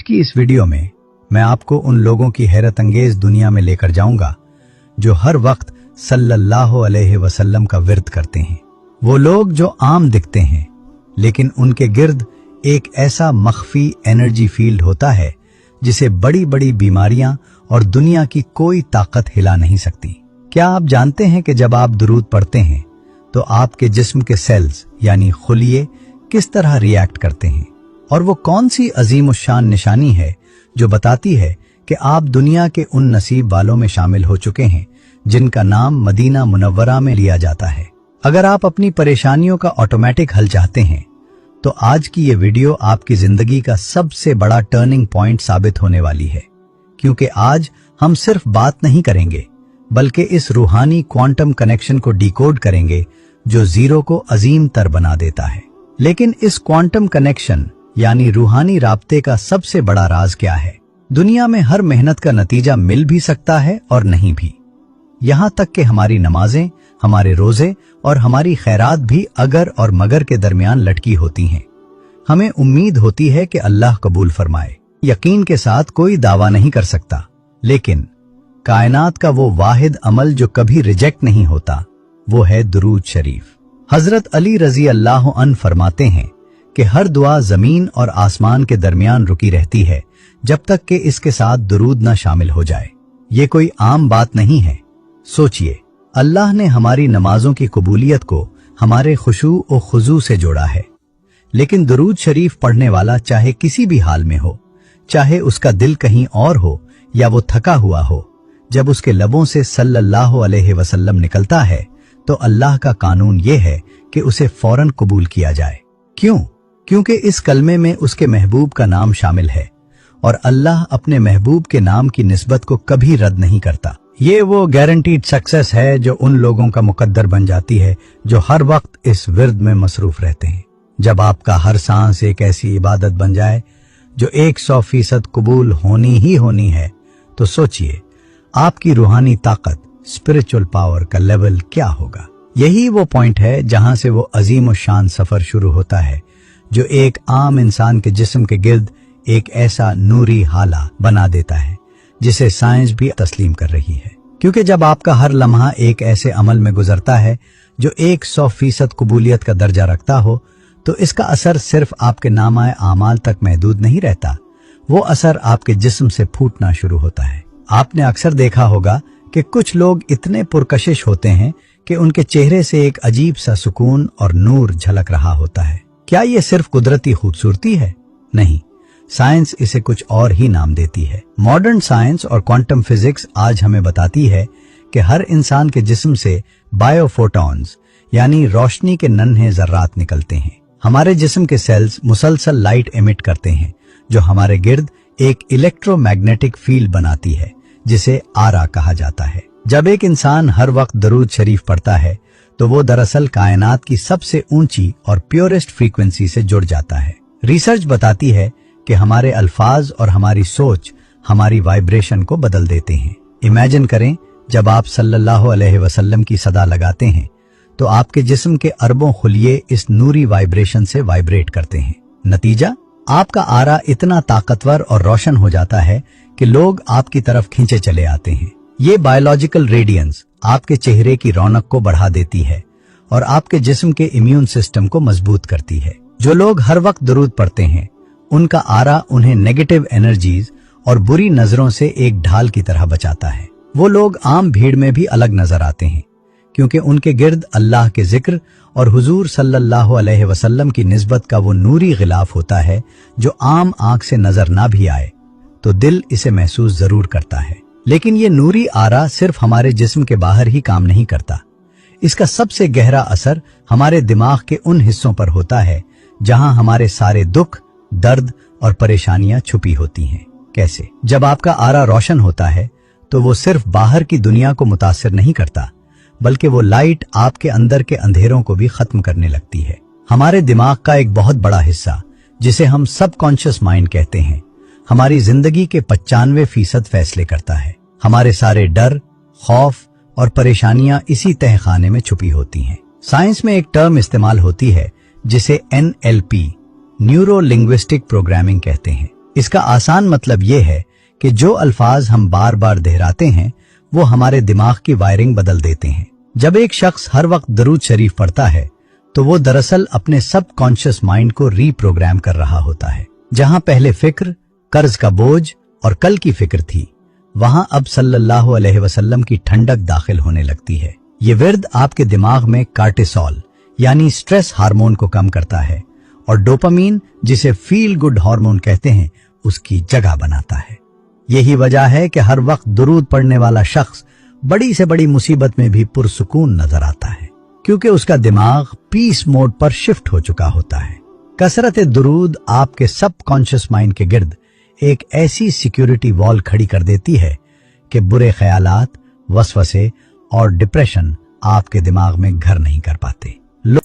की इस वीडियो में मैं आपको उन लोगों की हैरत अंगेज दुनिया में लेकर जाऊंगा जो हर वक्त सल्लल्लाहु अलैहि वसल्लम का विर्द करते हैं। वो लोग जो आम दिखते हैं लेकिन उनके गिर्द एक ऐसा मख्फी एनर्जी फील्ड होता है जिसे बड़ी बड़ी बीमारियां और दुनिया की कोई ताकत हिला नहीं सकती। क्या आप जानते हैं कि जब आप दुरूद पढ़ते हैं तो आपके जिस्म के सेल्स यानी खुलिये किस तरह रिएक्ट करते हैं, और वो कौन सी अजीम शान निशानी है जो बताती है कि आप दुनिया के उन नसीब वालों में शामिल हो चुके हैं जिनका नाम मदीना मुनव्वरा में लिया जाता है। अगर आप अपनी परेशानियों का ऑटोमेटिक हल चाहते हैं तो आज की ये वीडियो आपकी जिंदगी का सबसे बड़ा टर्निंग पॉइंट साबित होने वाली है, क्योंकि आज हम सिर्फ बात नहीं करेंगे बल्कि इस रूहानी क्वांटम कनेक्शन को डिकोड करेंगे जो जीरो को अजीम तर बना देता है। लेकिन इस क्वांटम कनेक्शन यानी रूहानी राब्ते का सबसे बड़ा राज क्या है? दुनिया में हर मेहनत का नतीजा मिल भी सकता है और नहीं भी। यहाँ तक कि हमारी नमाजें, हमारे रोजे और हमारी खैरात भी अगर और मगर के दरमियान लटकी होती हैं। हमें उम्मीद होती है कि अल्लाह कबूल फरमाए। यकीन के साथ कोई दावा नहीं कर सकता, लेकिन कायनात का वो वाहिद अमल जो कभी रिजेक्ट नहीं होता वो है दुरूद शरीफ। हजरत अली रजी अल्लाह अन्हु फरमाते हैं कि हर दुआ जमीन और आसमान के दरमियान रुकी रहती है जब तक कि इसके साथ दुरूद न शामिल हो जाए। ये कोई आम बात नहीं है। सोचिए, अल्लाह ने हमारी नमाजों की कबूलियत को हमारे खुशू और खुजू से जोड़ा है, लेकिन दुरूद शरीफ पढ़ने वाला चाहे किसी भी हाल में हो, चाहे उसका दिल कहीं और हो या वो थका हुआ हो, जब उसके लबों से सल्लल्लाहु अलैहि वसल्लम निकलता है तो अल्लाह का कानून ये है कि उसे फौरन कबूल किया जाए। क्यों? क्योंकि इस कलमे में उसके महबूब का नाम शामिल है और अल्लाह अपने महबूब के नाम की निस्बत को कभी रद्द नहीं करता। ये वो गारंटीड सक्सेस है जो उन लोगों का मुकद्दर बन जाती है जो हर वक्त इस विर्द में मसरूफ रहते हैं। जब आपका हर सांस एक ऐसी इबादत बन जाए जो 100% कबूल होनी ही होनी है, तो सोचिए आपकी रूहानी ताकत, स्पिरिचुअल पावर का लेवल क्या होगा। यही वो पॉइंट है जहां से वो अजीम और शान सफर शुरू होता है जो एक आम इंसान के जिस्म के गिर्द एक ऐसा नूरी हाला बना देता है जिसे साइंस भी तस्लीम कर रही है। क्योंकि जब आपका हर लम्हा एक ऐसे अमल में गुजरता है जो 100% कबूलियत का दर्जा रखता हो, तो इसका असर सिर्फ आपके नामाए आमाल तक महदूद नहीं रहता, वो असर आपके जिस्म से फूटना शुरू होता है। आपने अक्सर देखा होगा कि कुछ लोग इतने पुरकशिश होते हैं कि उनके चेहरे से एक अजीब सा सुकून और नूर झलक रहा होता है। क्या ये सिर्फ कुदरती खूबसूरती है? नहीं, साइंस इसे कुछ और ही नाम देती है। मॉडर्न साइंस और क्वांटम फिजिक्स आज हमें बताती है कि हर इंसान के जिस्म से बायोफोटॉन्स यानी रोशनी के नन्हे जर्रात निकलते हैं। हमारे जिस्म के सेल्स मुसलसल लाइट एमिट करते हैं जो हमारे गिर्द एक इलेक्ट्रोमैग्नेटिक फील्ड बनाती है जिसे आरा कहा जाता है। जब एक इंसान हर वक्त दरूद शरीफ पढ़ता है तो वो दरअसल कायनात की सबसे ऊंची और प्योरेस्ट फ्रीक्वेंसी से जुड़ जाता है। रिसर्च बताती है कि हमारे अल्फाज और हमारी सोच हमारी वाइब्रेशन को बदल देते हैं। इमेजिन करें, जब आप सल्लल्लाहु अलैहि वसल्लम की सदा लगाते हैं तो आपके जिस्म के अरबों खुलिये इस नूरी वाइब्रेशन से वाइब्रेट करते हैं। नतीजा, आपका आरा इतना ताकतवर और रोशन हो जाता है कि लोग आपकी तरफ खींचे चले आते हैं। ये बायोलॉजिकल रेडियंस आपके चेहरे की रौनक को बढ़ा देती है और आपके जिस्म के इम्यून सिस्टम को मजबूत करती है। जो लोग हर वक्त दुरूद पढ़ते हैं उनका आरा उन्हें नेगेटिव एनर्जीज और बुरी नजरों से एक ढाल की तरह बचाता है। वो लोग आम भीड़ में भी अलग नजर आते हैं क्योंकि उनके गिर्द अल्लाह के जिक्र और हुजूर सल्लल्लाहु अलैहि वसल्लम की निस्बत का वो नूरी गिलाफ होता है जो आम आंख से नजर ना भी आए तो दिल इसे महसूस जरूर करता है। लेकिन ये नूरी आरा सिर्फ हमारे जिस्म के बाहर ही काम नहीं करता, इसका सबसे गहरा असर हमारे दिमाग के उन हिस्सों पर होता है जहां हमारे सारे दुख, दर्द और परेशानियां छुपी होती हैं। कैसे? जब आपका आरा रोशन होता है तो वो सिर्फ बाहर की दुनिया को मुतासिर नहीं करता, बल्कि वो लाइट आपके अंदर के अंधेरों को भी खत्म करने लगती है। हमारे दिमाग का एक बहुत बड़ा हिस्सा जिसे हम सबकॉन्शियस माइंड कहते हैं, हमारी जिंदगी के 95% फैसले करता है। हमारे सारे डर, खौफ और परेशानियां इसी तहखाने में छुपी होती हैं। साइंस में एक टर्म इस्तेमाल होती है जिसे NLP न्यूरो लिंग्विस्टिक प्रोग्रामिंग कहते हैं। इसका आसान मतलब ये है कि जो अल्फाज हम बार बार दोहराते हैं वो हमारे दिमाग की वायरिंग बदल देते हैं। जब एक शख्स हर वक्त दरूद शरीफ पढ़ता है तो वो दरअसल अपने सब कॉन्शियस माइंड को रीप्रोग्राम कर रहा होता है। जहां पहले फिक्र, कर्ज का बोझ और कल की फिक्र थी, वहां अब सल्लल्लाहु अलैहि वसल्लम की ठंडक दाखिल होने लगती है। ये विर्द आपके दिमाग में कार्टिसोल यानी स्ट्रेस हार्मोन को कम करता है और डोपामीन, जिसे फील गुड हार्मोन कहते हैं, उसकी जगह बनाता है। यही वजह है कि हर वक्त दुरूद पढ़ने वाला शख्स बड़ी से बड़ी मुसीबत में भी पुरसुकून नजर आता है, क्योंकि उसका दिमाग पीस मोड पर शिफ्ट हो चुका होता है। कसरत दुरूद आपके सब कॉन्शियस माइंड के गिर्द एक ऐसी सिक्योरिटी वॉल खड़ी कर देती है कि बुरे ख्यालात, वसवसे और डिप्रेशन आपके दिमाग में घर नहीं कर पाते।